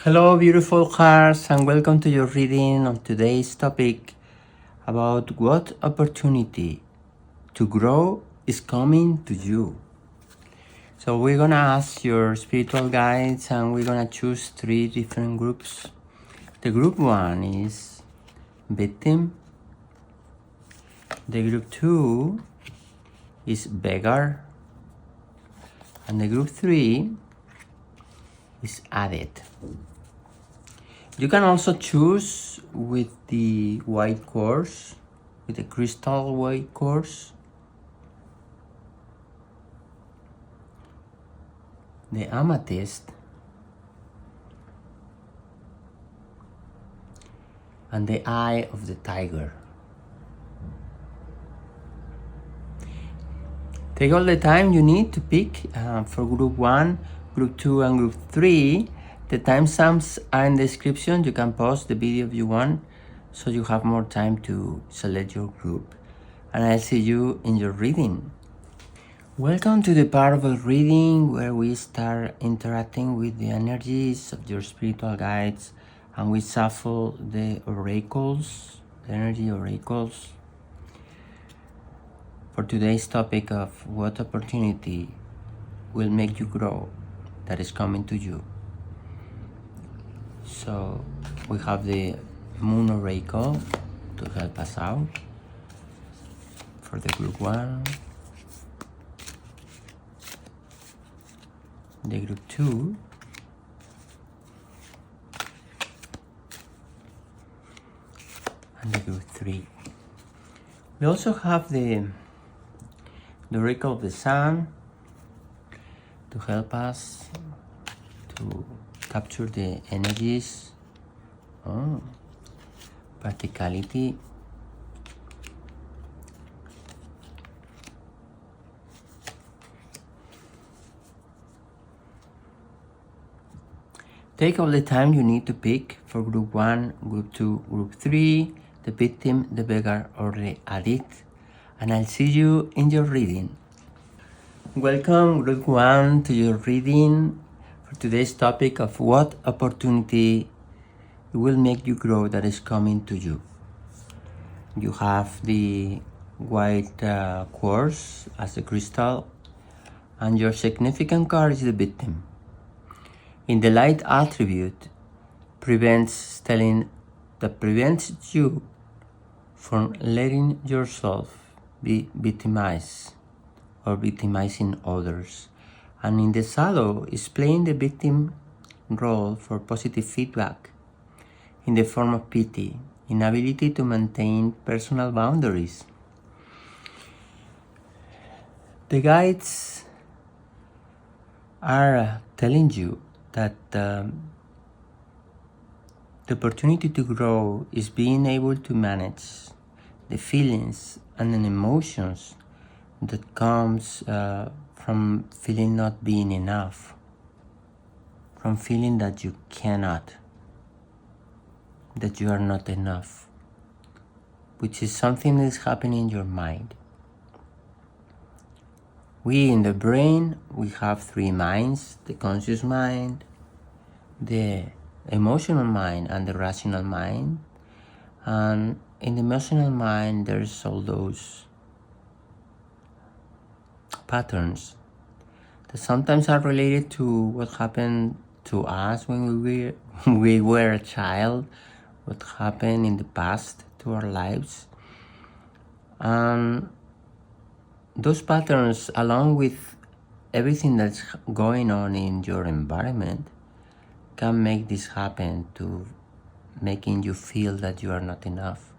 Hello, beautiful hearts, and welcome to your reading on today's topic about what opportunity to grow is coming to you. So, we're gonna ask your spiritual guides, and we're gonna choose three different groups. The group one is victim, the group two is beggar, and the group three is addict. You can also choose with the white quartz, with the crystal white quartz, the amethyst, and the eye of the tiger. Take all the time you need to pick for group 1, group 2, and group 3. The timestamps are in the description. You can pause the video if you want, so you have more time to select your group. And I'll see you in your reading. Welcome to the part of the reading where we start interacting with the energies of your spiritual guides, and we shuffle the oracles, the energy oracles, for today's topic of what opportunity will make you grow that is coming to you. So we have the moon oracle to help us out for the group 1, the group 2, and the group 3. We also have the oracle of the sun to help us to capture the energies, practicality, take all the time you need to pick for group 1, group 2, group 3, the victim, the beggar, or the addict, and I'll see you in your reading. Welcome, group 1, to your reading for today's topic of what opportunity will make you grow that is coming to you. You have the white quartz as a crystal, and your significant card is the victim. In the light attribute, prevents you from letting yourself be victimized or victimizing others. And in the shadow is playing the victim role for positive feedback in the form of pity, inability to maintain personal boundaries. The guides are telling you that the opportunity to grow is being able to manage the feelings and the emotions that comes from feeling not being enough, from feeling that you cannot, that you are not enough, which is something that is happening in your mind. We in the brain, we have three minds: the conscious mind, the emotional mind, and the rational mind. And in the emotional mind, there's all those patterns that sometimes are related to what happened to us when we were a child, what happened in the past to our lives. And those patterns, along with everything that's going on in your environment, can make this happen, to making you feel that you are not enough,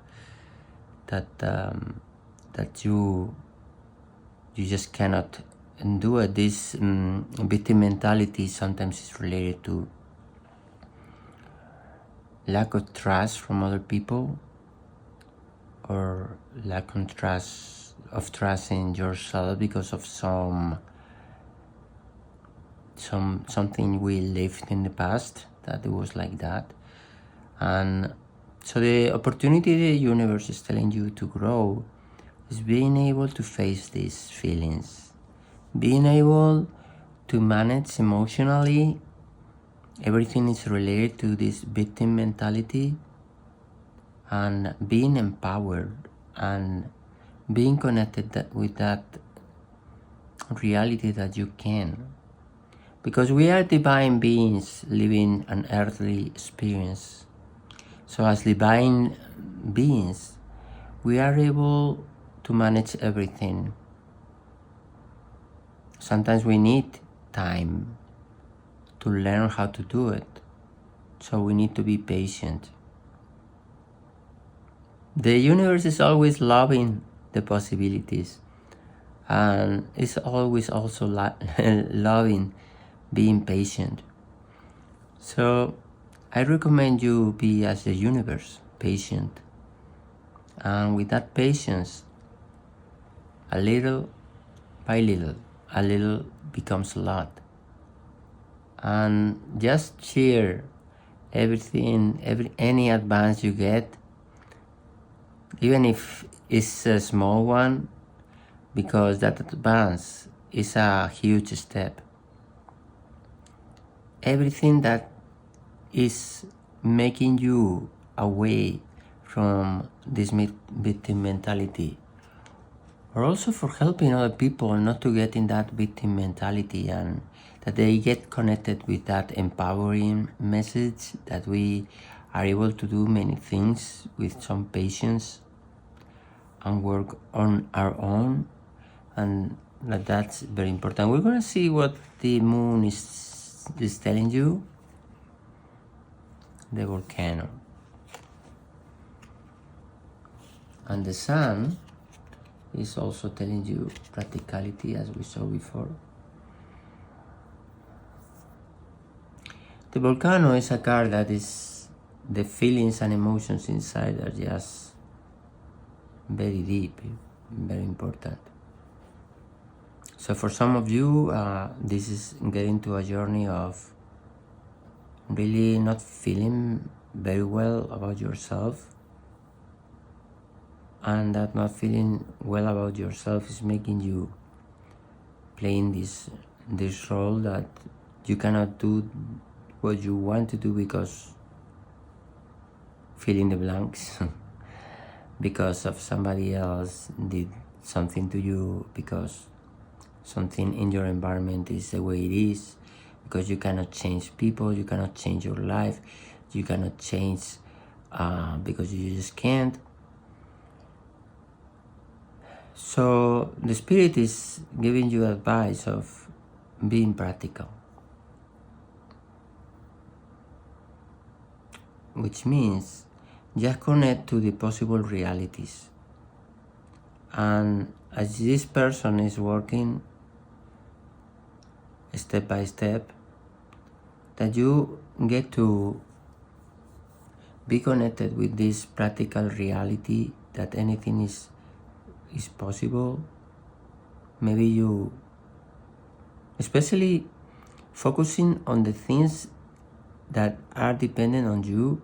that you just cannot do it. This victim mentality sometimes is related to lack of trust from other people, or lack of trust in yourself because of something we lived in the past that it was like that. And so the opportunity the universe is telling you to grow is being able to face these feelings, being able to manage emotionally Everything is related to this victim mentality and being empowered and being connected with that reality that you can. Because we are divine beings living an earthly experience. So as divine beings, we are able to manage everything. Sometimes we need time to learn how to do it. So we need to be patient. The universe is always loving the possibilities, and it's always also loving being patient. So I recommend you be as the universe, patient. And with that patience, a little by little, a little becomes a lot. And just share everything, any advance you get, even if it's a small one, because that advance is a huge step. Everything that is making you away from this victim mentality, or also for helping other people not to get in that victim mentality, and that they get connected with that empowering message that we are able to do many things with some patience and work on our own, and that's very important. We're going to see what the moon is telling you. The volcano. And the sun is also telling you practicality, as we saw before. The volcano is a card that is the feelings and emotions inside are just very deep, very important. So for some of you, this is getting to a journey of really not feeling very well about yourself, and that not feeling well about yourself is making you playing this role that you cannot do what you want to do because fill in the blanks because of somebody else did something to you, because something in your environment is the way it is, because you cannot change people, you cannot change your life, you cannot change because you just can't. So the spirit is giving you advice of being practical, which means just connect to the possible realities. And as this person is working step by step, that you get to be connected with this practical reality that anything is possible. Maybe you, especially focusing on the things that are dependent on you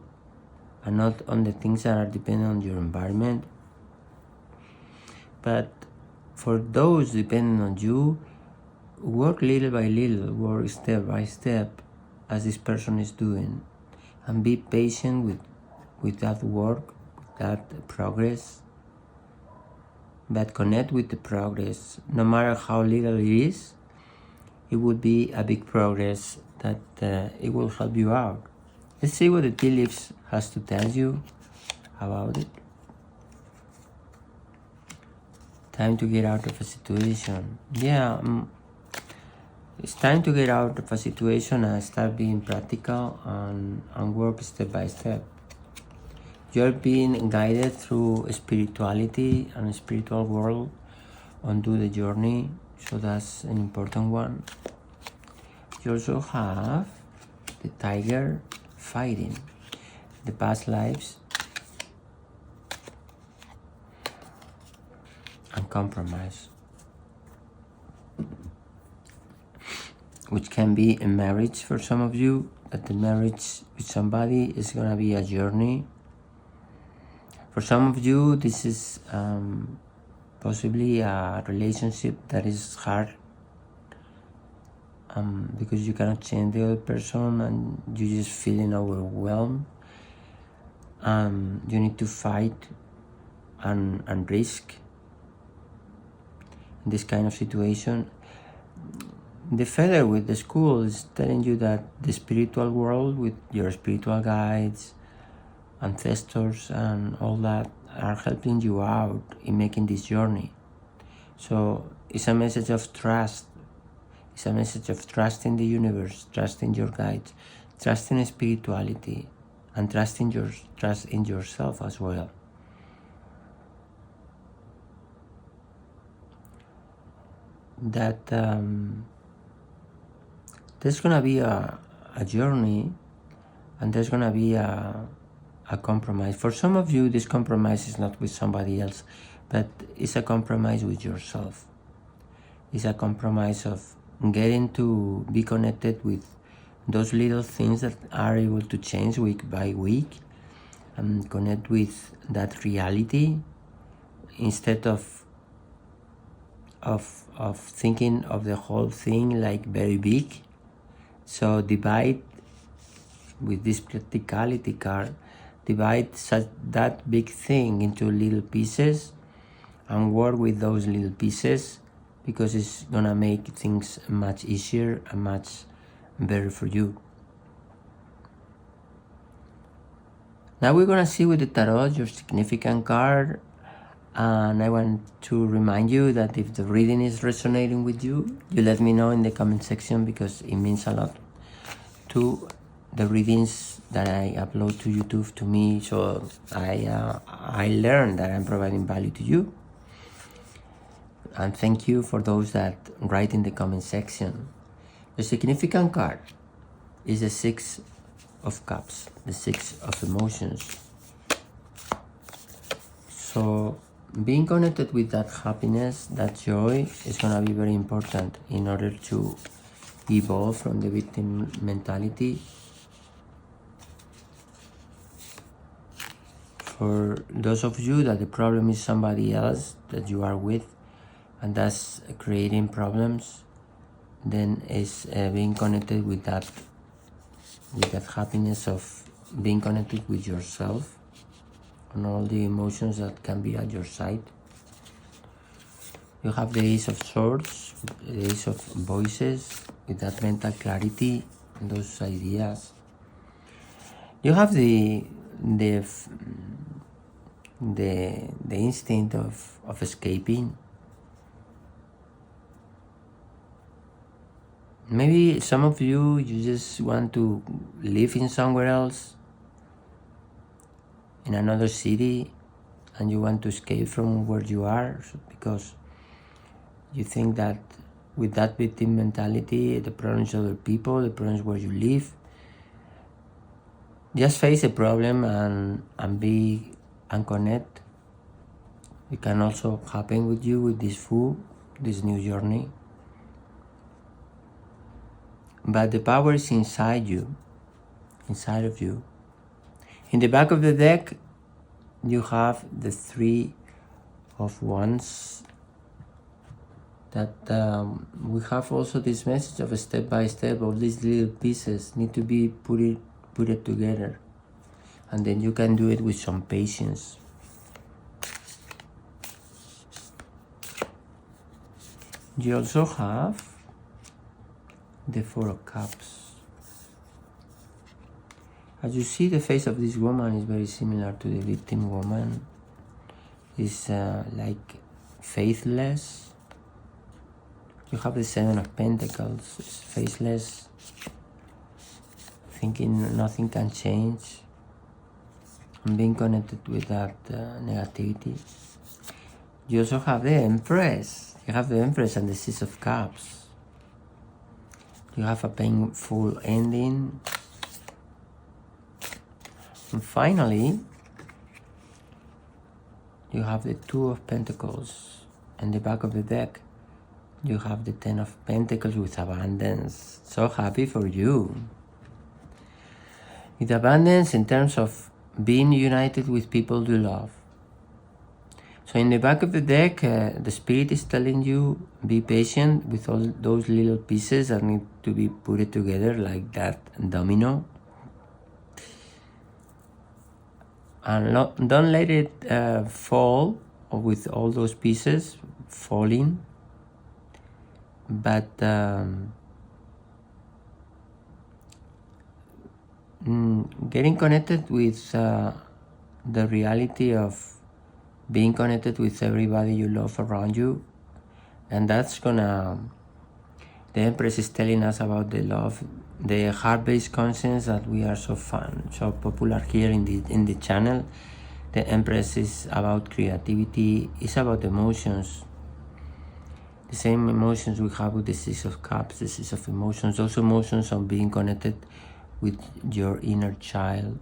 and not on the things that are dependent on your environment. But for those dependent on you, work little by little, work step by step as this person is doing, and be patient with that work, with that progress, but connect with the progress. No matter how little it is, it would be a big progress that it will help you out. Let's see what the tea leaves has to tell you about it. Time to get out of a situation. Yeah, it's time to get out of a situation and start being practical and work step by step. You're being guided through spirituality and spiritual world onto the journey, so that's an important one. You also have the tiger fighting the past lives and compromise, which can be a marriage for some of you, that the marriage with somebody is going to be a journey. For some of you, this is possibly a relationship that is hard because you cannot change the other person and you're just feeling overwhelmed. You need to fight and risk in this kind of situation. The feather with the school is telling you that the spiritual world with your spiritual guides, ancestors and all that are helping you out in making this journey. So it's a message of trust. It's a message of trust in the universe, trust in your guides, trust in spirituality, and trust in yourself as well. That there's gonna be a journey, and there's gonna be a compromise. For some of you, this compromise is not with somebody else, but it's a compromise with yourself. It's a compromise of getting to be connected with those little things that are able to change week by week, and connect with that reality instead of thinking of the whole thing like very big. So divide with this practicality card, divide that big thing into little pieces and work with those little pieces, because it's gonna make things much easier and much better for you. Now we're gonna see with the tarot your significant card, and I want to remind you that if the reading is resonating with you, you let me know in the comment section, because it means a lot to the readings that I upload to YouTube to me, so I learn that I'm providing value to you. And thank you for those that write in the comment section. The significant card is the Six of Cups, the Six of Emotions. So being connected with that happiness, that joy, is gonna be very important in order to evolve from the victim mentality. For those of you that the problem is somebody else that you are with, and that's creating problems, then it's being connected with that happiness of being connected with yourself and all the emotions that can be at your side. You have the Ace of Swords, the Ace of Voices, with that mental clarity and those ideas. You have the instinct of escaping. Maybe some of you just want to live in somewhere else, in another city, and you want to escape from where you are, because you think that with that victim mentality, the problems of other people, the problems where you live, just face the problem and be and connect. It can also happen with you with this Fool, this new journey. But the power is inside you, inside of you. In the back of the deck, you have the Three of Wands. That we have also this message of a step by step. All these little pieces need to be put it together, and then you can do it with some patience. You also have the Four of Cups. As you see, the face of this woman is very similar to the victim woman. It's like faithless. You have the Seven of Pentacles. It's faithless, thinking nothing can change, and being connected with that negativity. You also have the Empress. You have the Empress and the Six of Cups. You have a painful ending. And finally, you have the Two of Pentacles. And the back of the deck, you have the Ten of Pentacles with abundance. So happy for you. With abundance in terms of being united with people you love. So in the back of the deck, the spirit is telling you, be patient with all those little pieces that need to be put together like that domino. And don't let it fall with all those pieces falling, but getting connected with the reality of being connected with everybody you love around you. And that's gonna, the Empress is telling us about the love, the heart-based conscience that we are so popular here in the channel. The Empress is about creativity, it's about emotions. The same emotions we have with the Six of Cups, the Six of Emotions, those emotions of being connected with your inner child.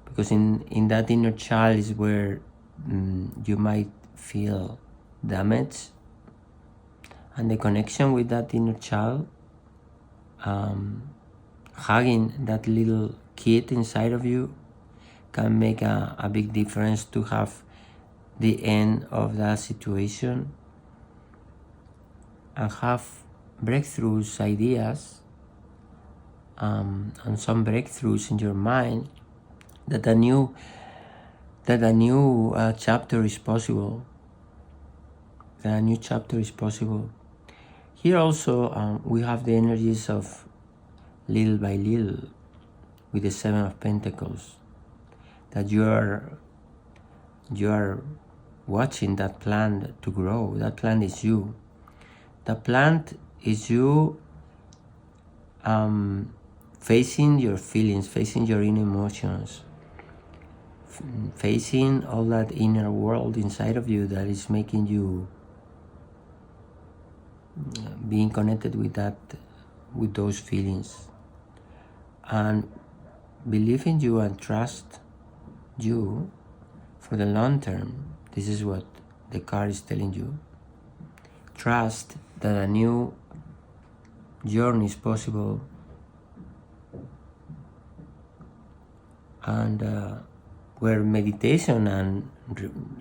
Because in that inner child is where you might feel damage, and the connection with that inner child, hugging that little kid inside of you, can make a big difference to have the end of that situation and have breakthroughs, ideas, and some breakthroughs in your mind that a new chapter is possible. That a new chapter is possible. Here also we have the energies of little by little with the Seven of Pentacles. That you are watching that plant to grow. That plant is you. The plant is you facing your feelings, facing your inner emotions, facing all that inner world inside of you that is making you being connected with those feelings, and believe in you and trust you for the long term. This is what the card is telling you. Trust that a new journey is possible, and where meditation and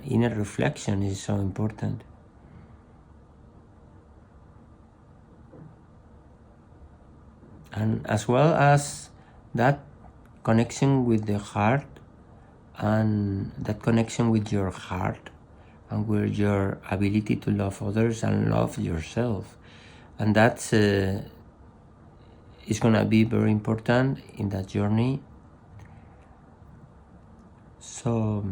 inner reflection is so important. And as well as that connection with the heart, and that connection with your heart, and with your ability to love others and love yourself. And that's is gonna be very important in that journey. So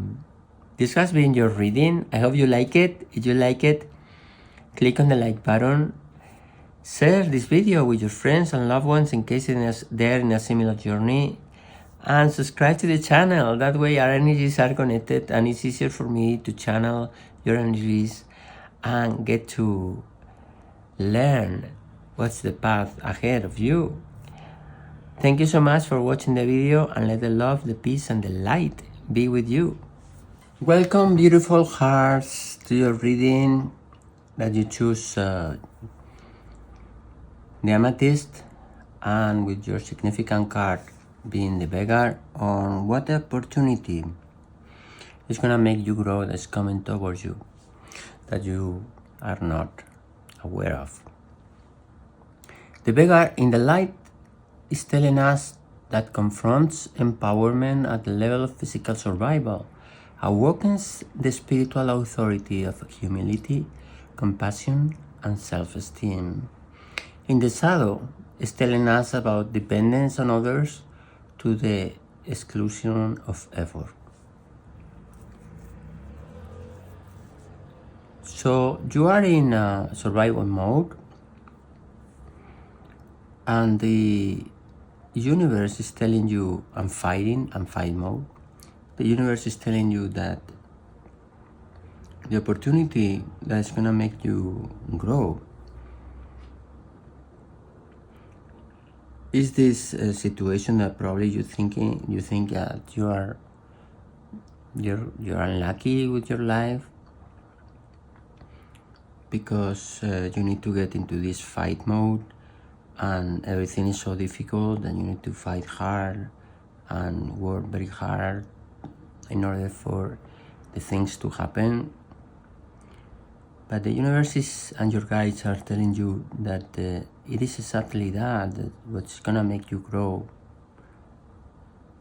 this has been your reading. I hope you like it. If you like it, click on the like button. Share this video with your friends and loved ones in case they're in a similar journey. And subscribe to the channel. That way our energies are connected and it's easier for me to channel your energies and get to learn what's the path ahead of you. Thank you so much for watching the video, and let the love, the peace, and the light be with you. Welcome, beautiful hearts, to your reading that you choose the amethyst, and with your significant card being the beggar, on what opportunity is gonna make you grow, that's coming towards you, that you are not aware of. The beggar in the light is telling us that confronts empowerment at the level of physical survival, awakens the spiritual authority of humility, compassion, and self-esteem. In the shadow is telling us about dependence on others to the exclusion of effort. So you are in survival mode, and the universe is telling you, I'm fighting, I'm fight mode. The universe is telling you that the opportunity that's gonna make you grow is this situation that probably you think that you're unlucky with your life because you need to get into this fight mode, and everything is so difficult, and you need to fight hard and work very hard in order for the things to happen. But the universe is, and your guides are telling you that it is exactly that what's gonna make you grow.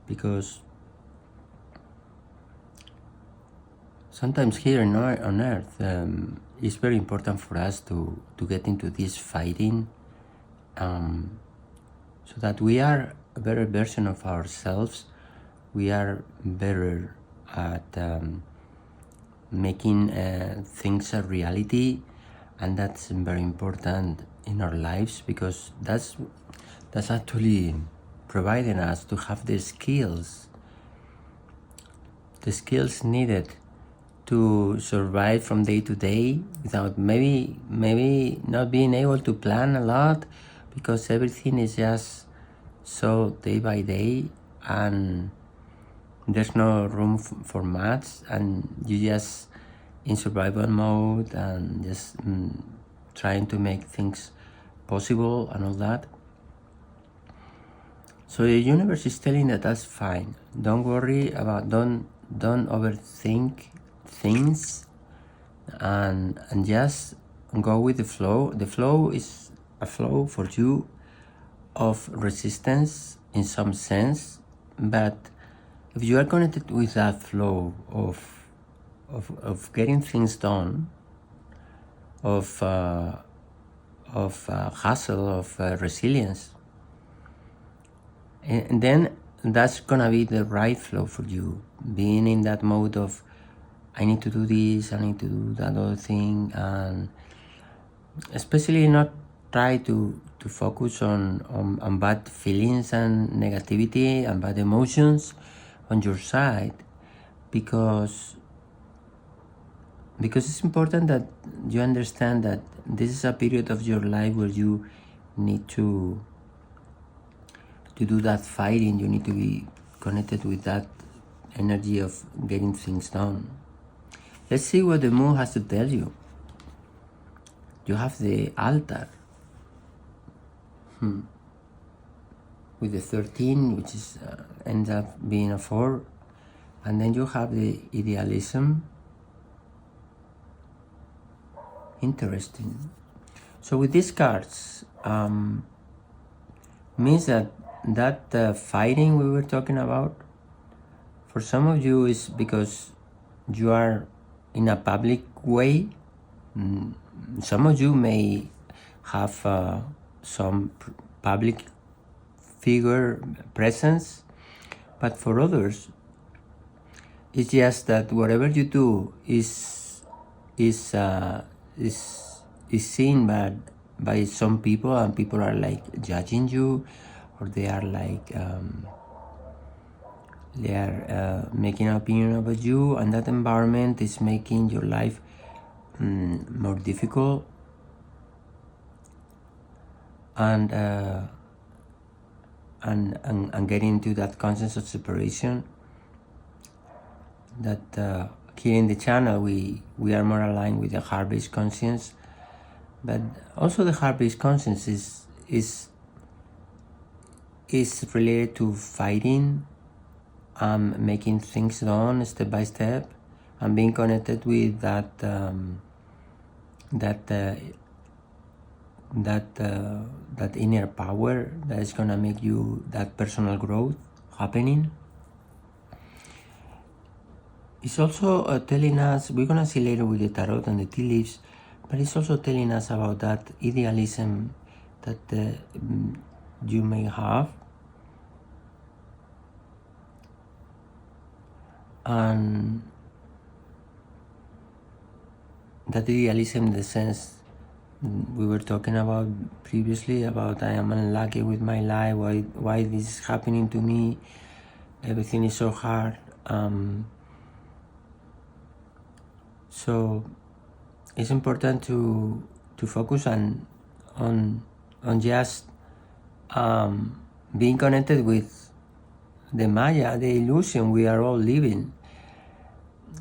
Because sometimes here on Earth, it's very important for us to get into this fighting, so that we are a better version of ourselves. We are better at making things a reality, and that's very important in our lives, because that's actually providing us to have the skills needed to survive from day to day without maybe not being able to plan a lot, because everything is just so day by day, and there's no room for maths, and you just in survival mode and just trying to make things possible and all that. So the universe is telling that that's fine. Don't worry about, don't overthink things, and just go with the flow. The flow is a flow for you of resistance in some sense, but if you are connected with that flow of getting things done, of hustle, of resilience, and then that's gonna be the right flow for you. Being in that mode of, I need to do this, I need to do that other thing, and especially not try to focus on bad feelings and negativity and bad emotions on your side, because it's important that you understand that this is a period of your life where you need to do that fighting. You need to be connected with that energy of getting things done. Let's see what the moon has to tell you. You have the altar with the 13, which is ends up being a 4, and then you have the idealism. Interesting. So with these cards, means that fighting we were talking about, for some of you is because you are in a public way. Some of you may have some public figure presence, but for others, it's just that whatever you do is seen by some people, and people are like judging you, or they are like making an opinion about you, and that environment is making your life more difficult, and getting into that conscience of separation. That here in the channel we are more aligned with the heart-based conscience, but also the heart-based conscience is related to fighting, making things done step by step, and being connected with that inner power that is gonna make you that personal growth happening. It's also telling us, we're gonna see later with the tarot and the tea leaves, but it's also telling us about that idealism that you may have, and that idealism in the sense we were talking about previously, about I am unlucky with my life, why this is happening to me, everything is so hard. So it's important to focus on just being connected with the Maya, the illusion we are all living.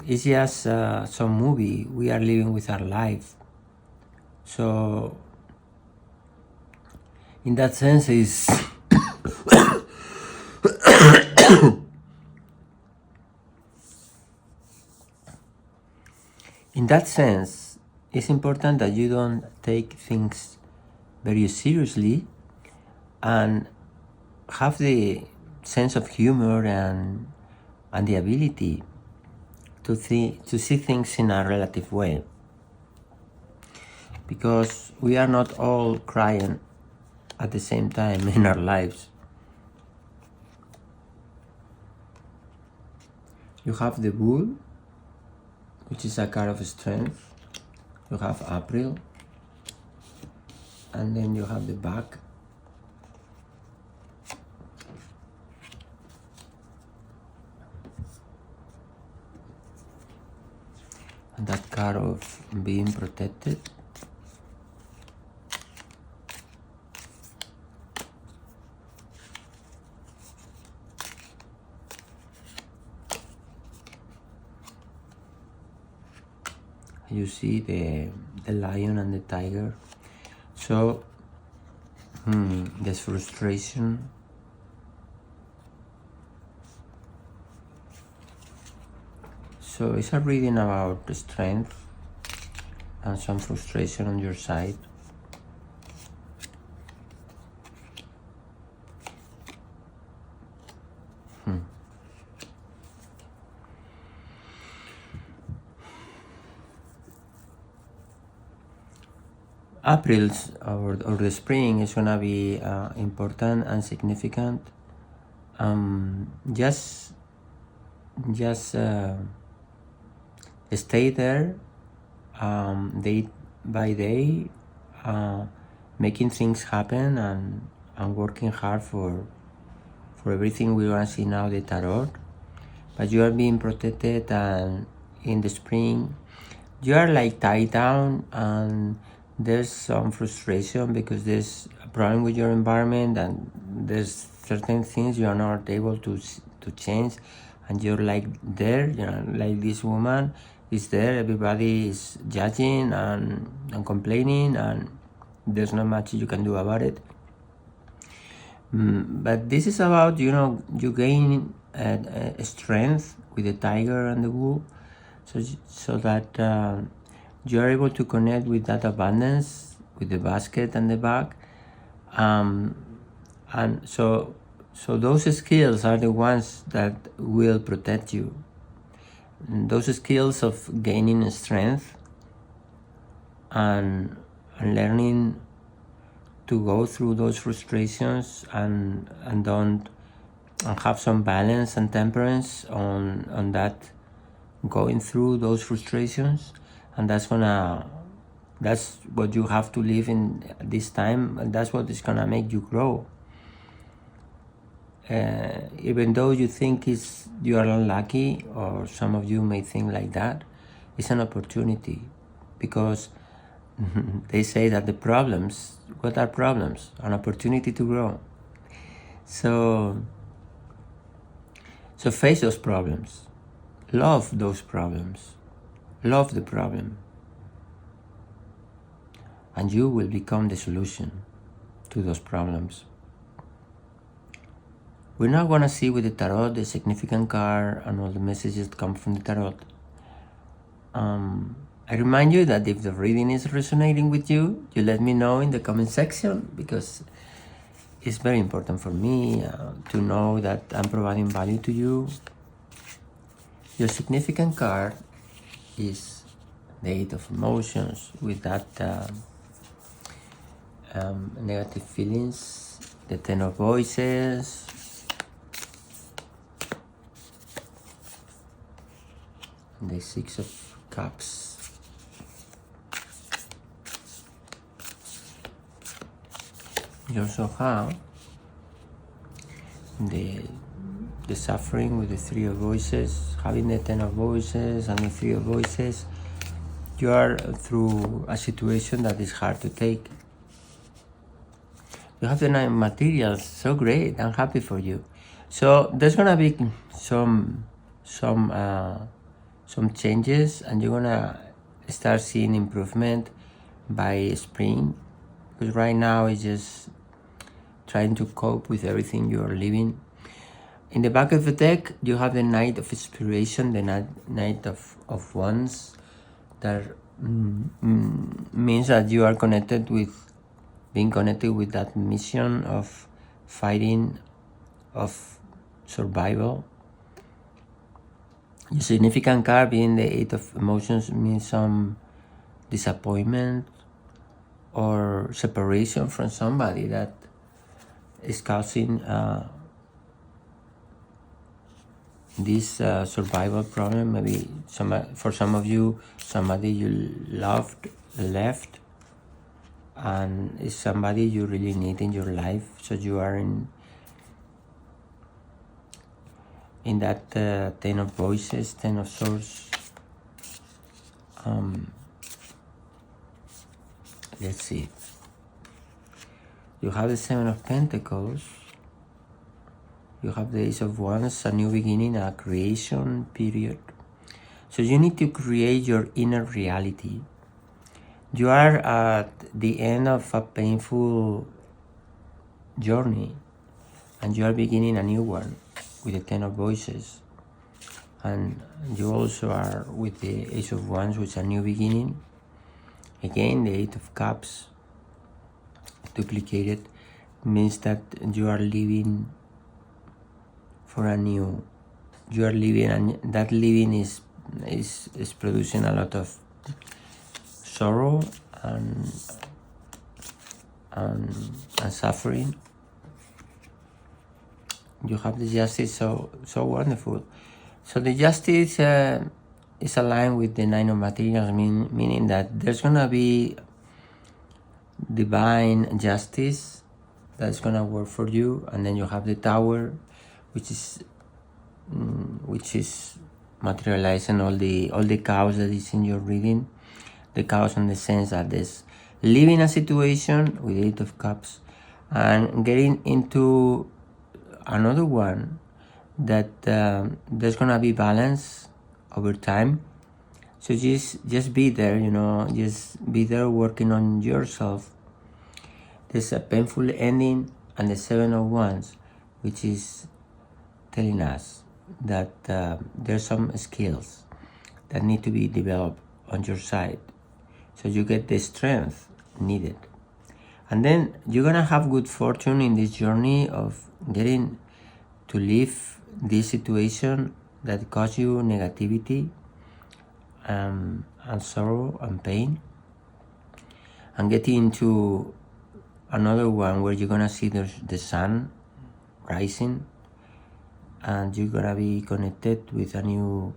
It's just some movie we are living with our life. So in that sense is it's important that you don't take things very seriously and have the sense of humor and the ability to see things in a relative way, because we are not all crying at the same time in our lives. You have the Bull, which is a card of strength. You have April, and then you have the Back. And that card of being protected. You see the lion and the tiger. So there's frustration. So it's a reading about the strength and some frustration on your side. April's or the spring is gonna be important and significant. Just stay there, day by day, making things happen and working hard for everything we want to see now, the tarot. But you are being protected, and in the spring you are like tied down, and there's some frustration because there's a problem with your environment, and there's certain things you are not able to change, and you're like there, like this woman is there, everybody is judging and complaining, and there's not much you can do about it. But this is about, you gain strength with the tiger and the bull, so that you are able to connect with that abundance, with the basket and the bag, and so those skills are the ones that will protect you. Those skills of gaining strength and learning to go through those frustrations and have some balance and temperance on that, going through those frustrations. And that's what you have to live in this time, and that's what is gonna make you grow. Even though you think you are unlucky, or some of you may think like that, it's an opportunity, because they say that the problems, what are problems? An opportunity to grow. So face those problems, love those problems, love the problem, and you will become the solution to those problems. We're now going to see with the tarot the significant card and all the messages that come from the tarot. I remind you that if the reading is resonating with you, you let me know in the comment section, because it's very important for me to know that I'm providing value to you. Your significant card is the Eight of Emotions, with that negative feelings, the Ten of Voices, the Six of Cups, you also have the suffering with the Three of Voices. Having the Ten of Voices and the Three of Voices, you are through a situation that is hard to take. You have the Nine of Materials. So great, I'm happy for you. So there's gonna be some changes, and you're gonna start seeing improvement by spring, because right now it's just trying to cope with everything you are living. In the back of the deck, you have the Knight of Inspiration, the Knight of Wands, that means that you are being connected with that mission of fighting, of survival. Your significant card being the Eight of Emotions means some disappointment or separation from somebody that is causing this survival problem. Maybe for some of you, somebody you loved left, and is somebody you really need in your life. So you are in that Ten of Voices, Ten of Swords. Let's see. You have the Seven of Pentacles. You have the Ace of Wands, a new beginning, a creation period. So you need to create your inner reality. You are at the end of a painful journey, and you are beginning a new one with the Ten of Voices. And you also are with the Ace of Wands, which is a new beginning. Again, the Eight of Cups, duplicated, means that you are living for a new. You are living, and that living is producing a lot of sorrow and suffering. You have the Justice, so wonderful. So the Justice is aligned with the Nine of Materials, meaning that there's gonna be divine justice that's gonna work for you. And then you have the Tower, which is materializing all the chaos that is in your reading. The chaos in the sense that there's leaving a situation with Eight of Cups and getting into another one that there's gonna be balance over time. So just be there, just be there working on yourself. There's a painful ending, and the Seven of Wands, which is telling us that there's some skills that need to be developed on your side, so you get the strength needed. And then you're gonna have good fortune in this journey of getting to leave this situation that cause you negativity and sorrow and pain, and getting into another one where you're gonna see the sun rising, and you're gonna be connected with a new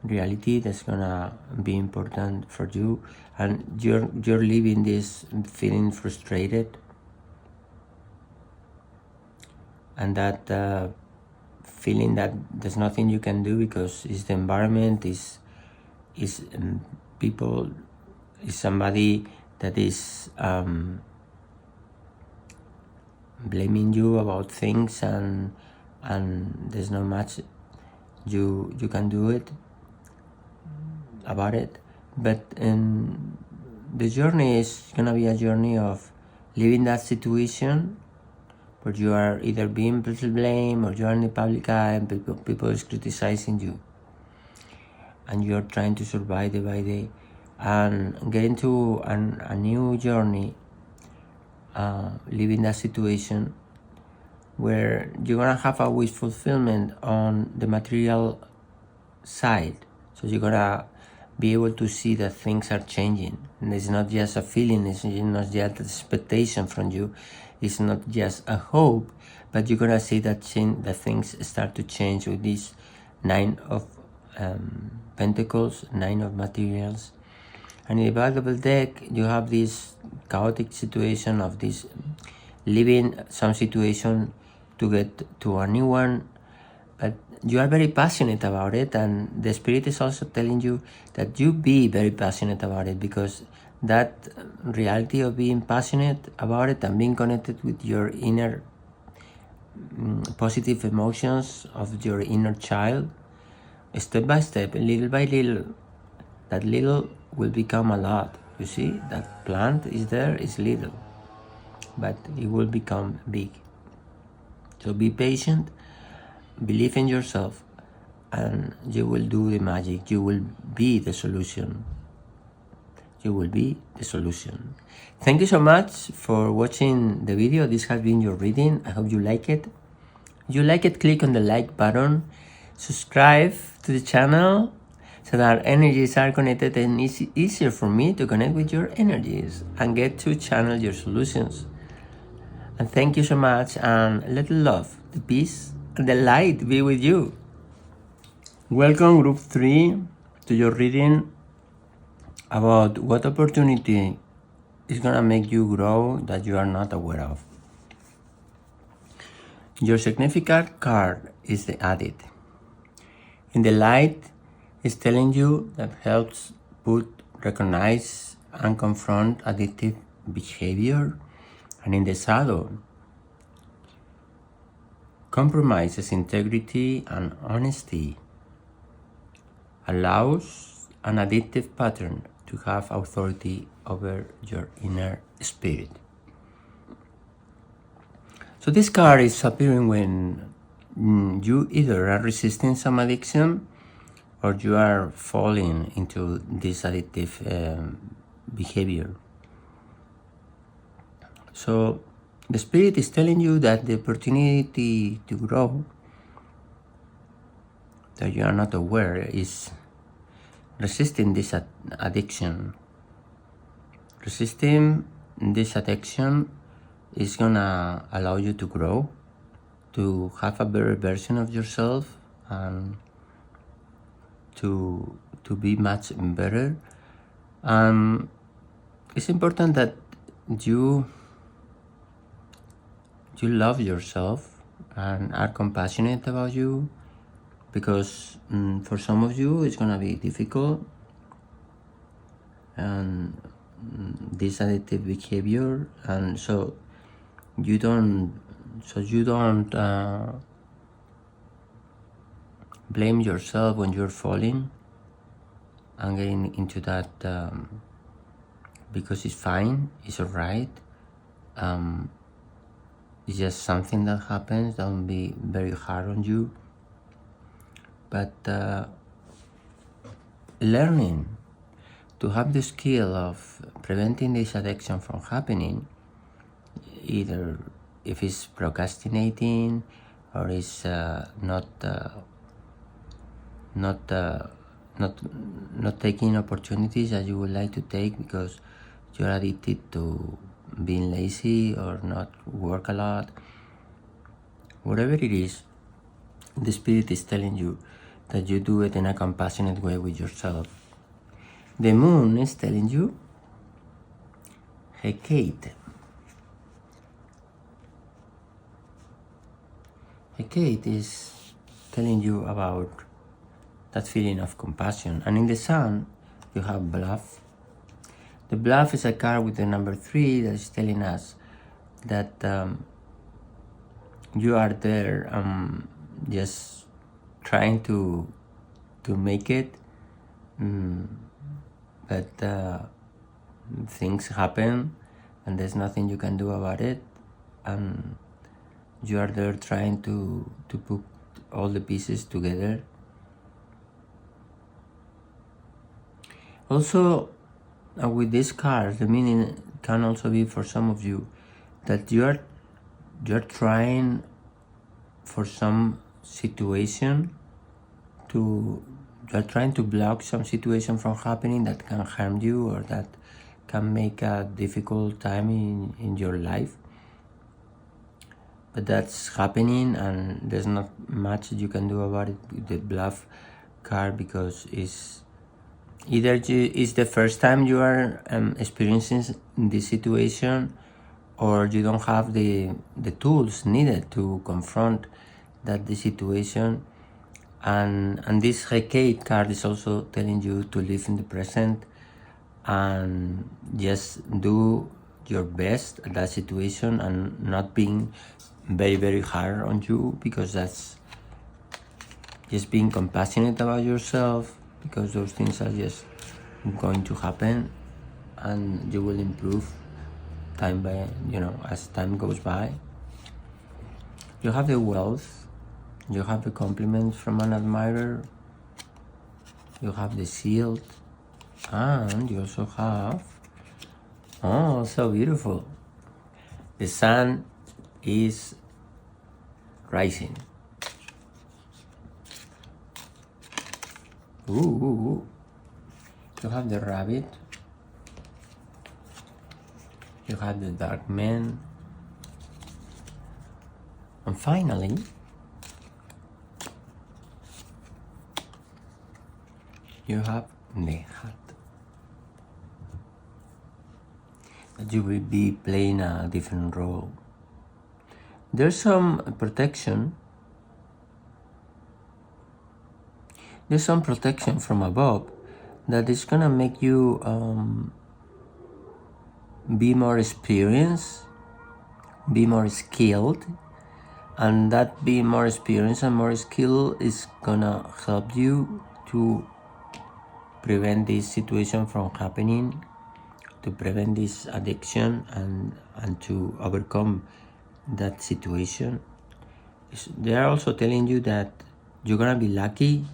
reality that's gonna be important for you. And you're leaving this feeling frustrated, and that feeling that there's nothing you can do because it's the environment, is people, is somebody that is blaming you about things, and there's not much you can do it about it. But the journey is gonna be a journey of leaving that situation where you are either being blamed or you are in the public eye and people is criticizing you, and you're trying to survive day by day, and get into a new journey, leaving that situation where you're gonna have a wish fulfillment on the material side. So you're gonna be able to see that things are changing, and it's not just a feeling, it's not just an expectation from you, it's not just a hope, but you're gonna see that things start to change with this Nine of Pentacles, Nine of Materials. And in the back of the deck, you have this chaotic situation of this leaving some situation to get to a new one, but you are very passionate about it, and the Spirit is also telling you that you be very passionate about it, because that reality of being passionate about it and being connected with your inner positive emotions of your inner child, step by step, little by little, that little will become a lot. You see, that plant is there, is little, but it will become big. So be patient, believe in yourself, and you will do the magic. You will be the solution. you will be the solution. Thank you so much for watching the video. This has been your reading. I hope you like it. If you like it, click on the like button, subscribe to the channel so that our energies are connected and it's easier for me to connect with your energies and get to channel your solutions. And thank you so much, and let the love, the peace, and the light be with you. Welcome, Group 3, to your reading about what opportunity is going to make you grow that you are not aware of. Your significant card is the Addict. In the light, it's telling you that helps recognize and confront addictive behavior. And in the shadow, compromises integrity and honesty, allows an addictive pattern to have authority over your inner spirit. So this card is appearing when you either are resisting some addiction or you are falling into this addictive behavior. So the spirit is telling you that the opportunity to grow that you are not aware is resisting this addiction. Resisting this addiction is gonna allow you to grow, to have a better version of yourself, and to be much better. It's important that you love yourself and are compassionate about you, because for some of you it's gonna be difficult, and this addictive behavior, and so you don't blame yourself when you're falling and getting into that, because it's fine, it's alright. It's just something that happens. Don't be very hard on you. But learning to have the skill of preventing this addiction from happening, either if it's procrastinating or it's not taking opportunities that you would like to take because you're addicted to being lazy or not work a lot. Whatever it is, the spirit is telling you that you do it in a compassionate way with yourself. The moon is telling you, hey Kate. Hey Kate is telling you about that feeling of compassion. And in the sun, you have bluff. The bluff is a card with the number 3 that is telling us that you are there just trying to make it, but things happen and there's nothing you can do about it, and you are there trying to put all the pieces together. Also, with this card, the meaning can also be for some of you that you're trying for some situation you're trying to block some situation from happening that can harm you or that can make a difficult time in your life. But that's happening and there's not much you can do about it with the bluff card, because it's either it's the first time you are experiencing this situation, or you don't have the tools needed to confront the situation. And this Hecate card is also telling you to live in the present and just do your best at that situation and not being very, very hard on you, because that's just being compassionate about yourself, because those things are just going to happen and you will improve time by, as time goes by. You have the wealth, you have the compliments from an admirer, you have the shield, And you also have, oh, so beautiful. The sun is rising. Ooh. You have the rabbit. You have the dark man. And finally, you have the hat. That you will be playing a different role. There's some protection. There's some protection from above that is gonna make you be more experienced, be more skilled, and that being more experienced and more skilled is gonna help you to prevent this situation from happening, to prevent this addiction and to overcome that situation. They are also telling you that you're gonna be lucky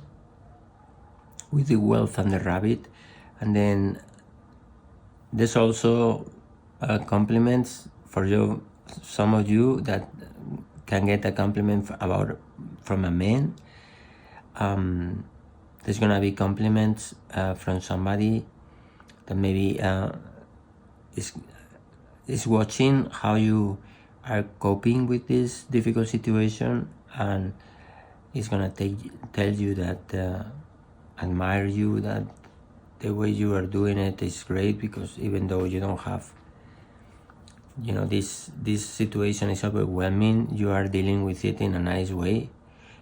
with the wealth and the rabbit, and then there's also compliments for you. Some of you that can get a compliment from a man. There's gonna be compliments from somebody that maybe is watching how you are coping with this difficult situation, and is gonna tell you that admire you, that the way you are doing it is great, because even though you don't have, this situation is overwhelming, you are dealing with it in a nice way.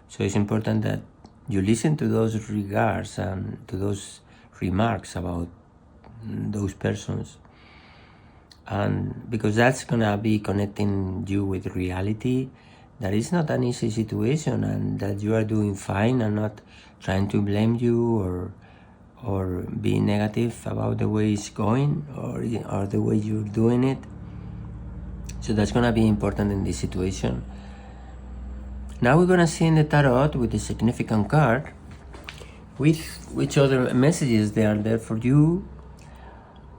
So it's important that you listen to those regards and to those remarks about those persons, and because that's gonna be connecting you with reality, that it's not an easy situation, and that you are doing fine, and not trying to blame you or be negative about the way it's going, or the way you're doing it. So that's gonna be important in this situation. Now we're gonna see in the tarot with the significant card with which other messages they are there for you.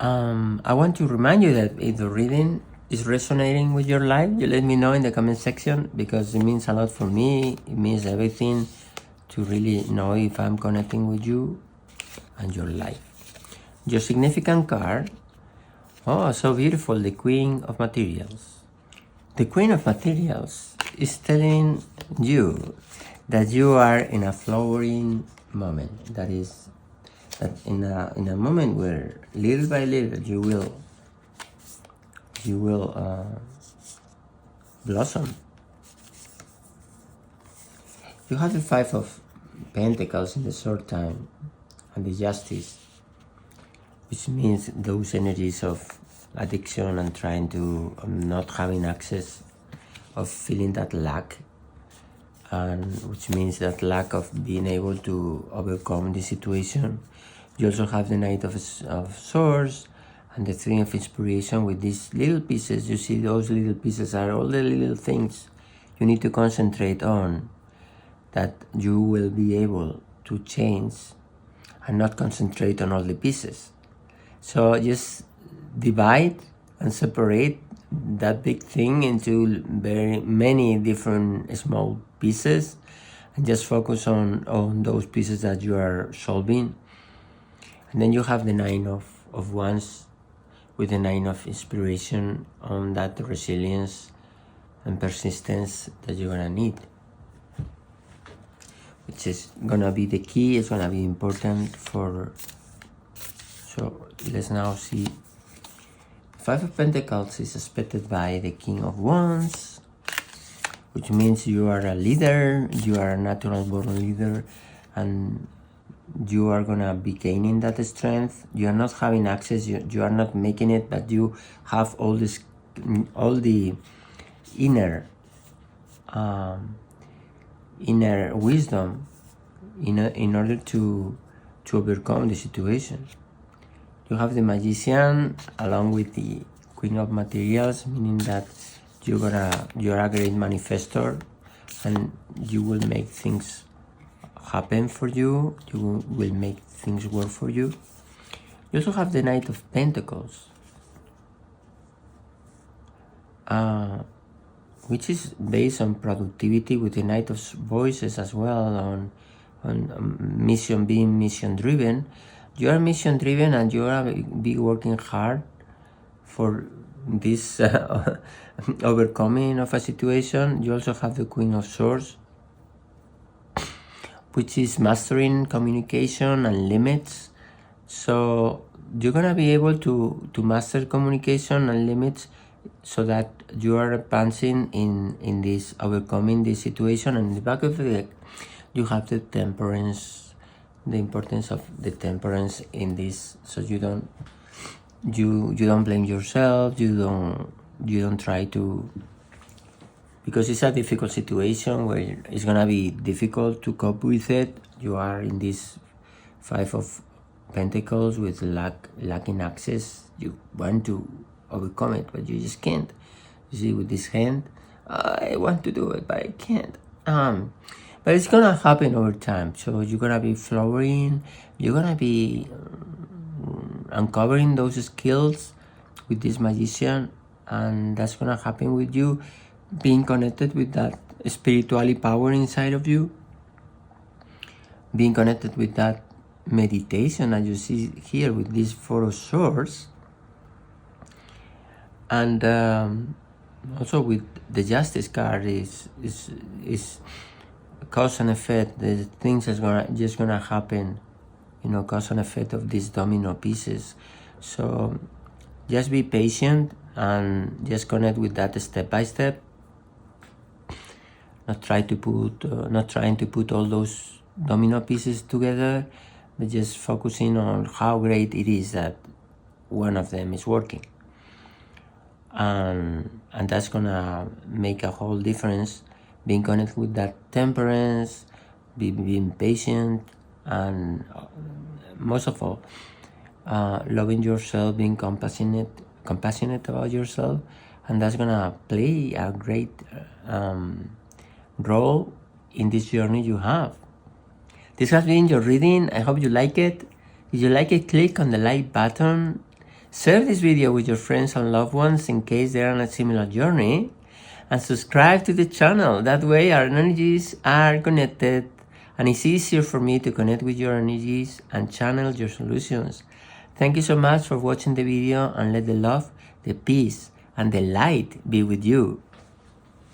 I want to remind you that if the reading is resonating with your life, you let me know in the comment section, because it means a lot for me. It means everything to really know if I'm connecting with you and your life. Your significant card, oh, so beautiful, the Queen of Materials. The Queen of Materials is telling you that you are in a flowering moment. That is, that in a moment where little by little you will blossom. You have the Five of Pentacles in the short time, and the Justice, which means those energies of addiction and trying to not having access, of feeling that lack, and which means that lack of being able to overcome the situation. You also have the Knight of Swords and the Three of Inspiration with these little pieces. You see, those little pieces are all the little things you need to concentrate on, that you will be able to change and not concentrate on all the pieces. So just divide and separate that big thing into very many different small pieces, and just focus on those pieces that you are solving. And then you have the Nine of Wands with the Nine of Inspiration on that resilience and persistence that you're gonna need, which is gonna be the key. It's gonna be important for. So let's now see. Five of Pentacles is expected by the King of Wands, which means you are a leader, you are a natural born leader, and you are gonna be gaining that strength. You are not having access, you are not making it, but you have all the inner wisdom in order to overcome the situation. You have the Magician along with the Queen of Materials, meaning that you're a great manifestor, and you will make things happen for you. You will make things work for you. You also have the Knight of Pentacles, which is based on productivity, with the Knight of Voices as well, on mission, being mission driven. You are mission driven, and you are be working hard for this overcoming of a situation. You also have the Queen of Swords, which is mastering communication and limits. So you're gonna be able to master communication and limits, so that you are advancing in this, overcoming this situation. And in the back of the deck, you have the Temperance, the importance of the Temperance in this. So you don't blame yourself. You don't try to, because it's a difficult situation where it's gonna be difficult to cope with it. You are in this Five of Pentacles with lacking access. You want to overcome it, but you just can't. You see, with this hand, I want to do it, but I can't. But it's gonna happen over time. So you're gonna be flowering. You're gonna be uncovering those skills with this Magician, and that's gonna happen with you being connected with that spirituality power inside of you, being connected with that meditation, as you see here with this Four of Swords, and also with the Justice card is cause and effect. The things is just gonna happen, cause and effect of these domino pieces. So just be patient and just connect with that step by step. Not trying to put all those domino pieces together, but just focusing on how great it is that one of them is working. And that's gonna make a whole difference. Being connected with that Temperance, being patient, and most of all, loving yourself, being compassionate about yourself, and that's gonna play a great role in this journey you have. This has been your reading. I hope you like it. If you like it, click on the like button. Share this video with your friends and loved ones in case they're on a similar journey. And subscribe to the channel. That way our energies are connected, and it's easier for me to connect with your energies and channel your solutions. Thank you so much for watching the video, and let the love, the peace, and the light be with you.